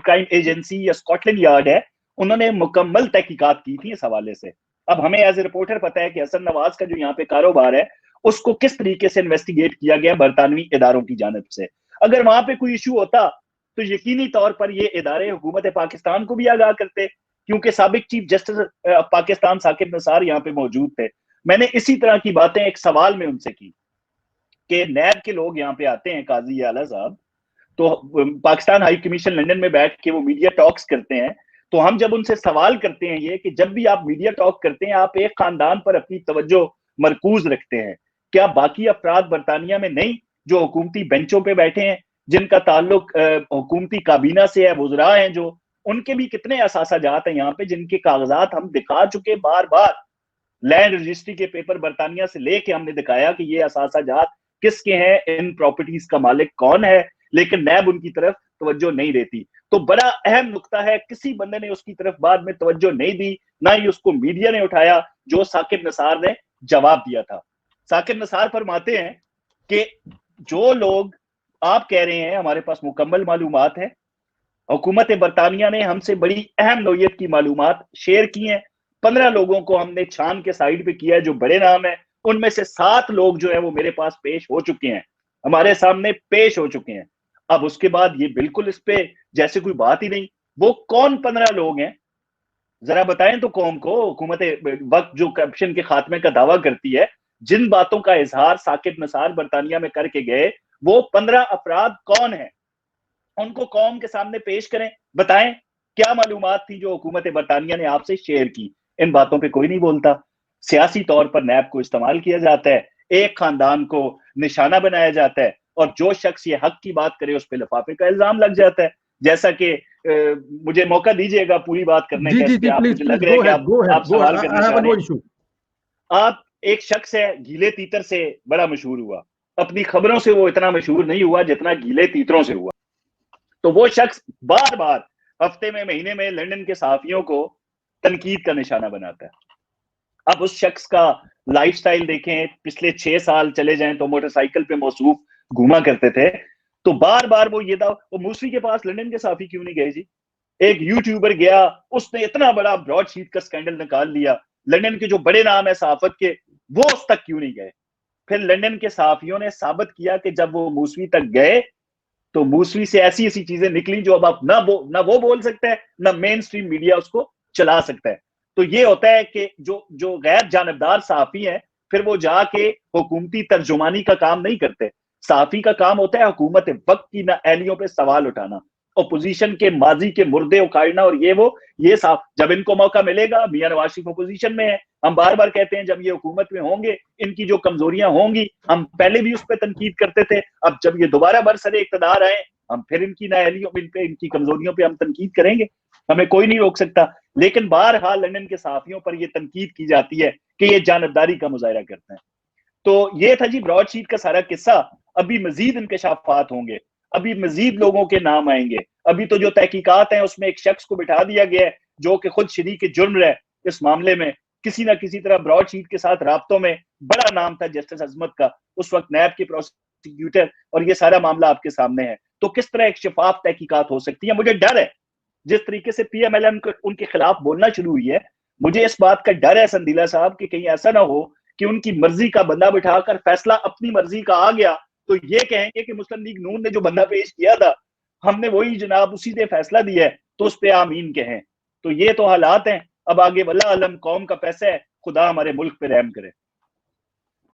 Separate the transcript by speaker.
Speaker 1: Crime agency या Scotland yard है, उन्होंने मुकम्मल तहकीकात की थी इस हवाले से। अब हमें एज ए रिपोर्टर पता है कि हसन नवाज का जो यहाँ पे कारोबार है उसको किस तरीके से इन्वेस्टिगेट किया गया बरतानवी इदारों की जानिब से। अगर वहां पे कोई इशू होता तो यकीनी तौर पर ये इदारे हुकूमत पाकिस्तान को भी आगाह करते, क्योंकि साबिक चीफ जस्टिस पाकिस्तान साकिब निसार यहाँ पे मौजूद थे। मैंने इसी तरह की बातें एक सवाल में उनसे की कि नैब के लोग यहाँ पे आते हैं, काजी आला साहब, तो पाकिस्तान हाई कमीशन लंदन में बैठ के वो मीडिया टॉक्स करते हैं, तो हम जब उनसे सवाल करते हैं ये कि जब भी आप मीडिया टॉक करते हैं आप एक खानदान पर अपनी तवज्जो मरकूज रखते हैं, क्या बाकी अफराद बरतानिया में नहीं जो हुकूमती बेंचों पे बैठे हैं, जिनका ताल्लुक हुकूमती काबीना से है, वुज़रा हैं जो, उनके भी कितने असासाजात हैं यहाँ पे जिनके कागजात हम दिखा चुके बार बार। लैंड रजिस्ट्री के पेपर बरतानिया से लेके हमने दिखाया कि ये असासाजात किसके हैं, इन प्रॉपर्टीज का मालिक कौन है, लेकिन नैब उनकी तरफ तवज्जो नहीं देती। तो बड़ा अहम नुकता है, किसी बंदे ने उसकी तरफ बाद में तवज्जो नहीं दी, ना ही उसको मीडिया ने उठाया, जो साकिब निसार ने जवाब दिया था। साकिब निसार फरमाते हैं कि जो लोग आप कह रहे हैं हमारे पास मुकम्मल मालूमात है, हुकूमत बरतानिया ने हमसे बड़ी अहम नौयत की मालूमात शेयर की हैं। 15 लोगों को हमने छान के साइड पे किया है जो बड़े नाम है, उनमें से 7 लोग जो है वो मेरे पास पेश हो चुके हैं, हमारे सामने पेश हो चुके हैं। अब उसके बाद ये बिल्कुल इस पे जैसे कोई बात ही नहीं। वो कौन 15 लोग हैं जरा बताएं तो कौम को। हुकूमत वक्त जो करप्शन के खात्मे का दावा करती है, जिन बातों का इजहार साकिब निसार बरतानिया में करके गए, वो 15 अफराद कौन है, उनको कौम के सामने पेश करें, बताएं क्या मालूमात थी जो हुकूमत बरतानिया ने आपसे शेयर की। इन बातों पे कोई नहीं बोलता। सियासी तौर पर नैब को इस्तेमाल किया जाता है, एक खानदान को निशाना बनाया जाता है, और जो शख्स ये हक की बात करे उस पर लिफाफे का इल्जाम लग जाता है। जैसा कि मुझे मौका दीजिएगा पूरी बात करने का, इस पे आप मुझे लग रहा है कि आप सवाल करना चाह रहे हैं। आप एक शख्स है गीले तीतर से बड़ा मशहूर हुआ, अपनी खबरों से वो इतना मशहूर नहीं हुआ जितना गीले तीतरों से हुआ। तो वो शख्स बार बार हफ्ते में महीने में लंदन के सहाफियों को तनकीद का निशाना बनाता है। अब उस शख्स का लाइफस्टाइल देखें, पिछले 6 साल चले जाएं तो मोटरसाइकिल पे मौसूफ घूमा करते थे। तो बार बार वो ये था, वो मूसवी के पास लंदन के सहाफी क्यों नहीं गए जी? एक यूट्यूबर गया, उसने इतना बड़ा ब्रॉडशीट का स्कैंडल निकाल लिया, लंदन के जो बड़े नाम है सहाफत के, वो उस तक क्यों नहीं गए? फिर लंदन के सहाफियों ने साबित किया कि जब वो मूसवी तक गए तो मूसवी से ऐसी ऐसी चीजें निकली जो अब आप ना वो बोल सकते हैं, ना मेन स्ट्रीम मीडिया उसको चला सकता है। तो ये होता है कि जो गैर जानबदार सहाफी है, फिर वो जाके हुकूमती तर्जुमानी का काम नहीं करते। सहाफी का काम होता है हुकूमत वक्त की नाअहलियों पे सवाल उठाना, अपोजिशन के माजी के मुर्दे उखाड़ना, और ये साफ जब इनको मौका मिलेगा। मियां नवाज शरीफ अपोजिशन में है, हम बार बार कहते हैं जब ये हुकूमत में होंगे इनकी जो कमजोरियां होंगी, हम पहले भी उस पर तनकीद करते थे, अब जब ये दोबारा बरसरे इक़्तिदार आए हम फिर इनकी नाअहलियों पे, इनकी कमजोरियों पे हम तनकीद करेंगे, हमें कोई नहीं रोक सकता। लेकिन बहरहाल लंदन के सहाफियों पर यह तनकीद की जाती है कि ये जानबदारी का मुजाहरा करते हैं। तो ये था जी ब्रॉडशीट का सारा किस्सा। अभी मजीद इंकशाफात होंगे, अभी मजीद लोगों के नाम आएंगे। अभी तो जो तहकीकात हैं उसमें एक शख्स को बिठा दिया गया है जो कि खुद शरीक जुर्म है इस मामले में, किसी ना किसी तरह ब्रॉडशीट के साथ राब्तों में। बड़ा नाम था जस्टिस अजमत का, उस वक्त नैब के प्रोसिक्यूटर, और ये सारा मामला आपके सामने है। तो किस तरह एक शफाफ तहकीकात हो सकती है? मुझे डर है जिस तरीके से पीएमएलएन उनके खिलाफ बोलना शुरू हुई है, मुझे इस बात का डर है संदीला साहब कि कहीं ऐसा ना हो कि उनकी मर्जी का बंदा बिठाकर फैसला अपनी मर्जी का आ गया तो ये कहेंगे कि मुस्लिम लीग नून ने जो बंदा पेश किया था हमने वही जनाब उसी से फैसला दिया है, तो उस पर आमीन कहें। तो ये तो हालात हैं। अब आगे वल्लाह आलम, कौम का पैसा है, खुदा हमारे मुल्क पे रहम करे।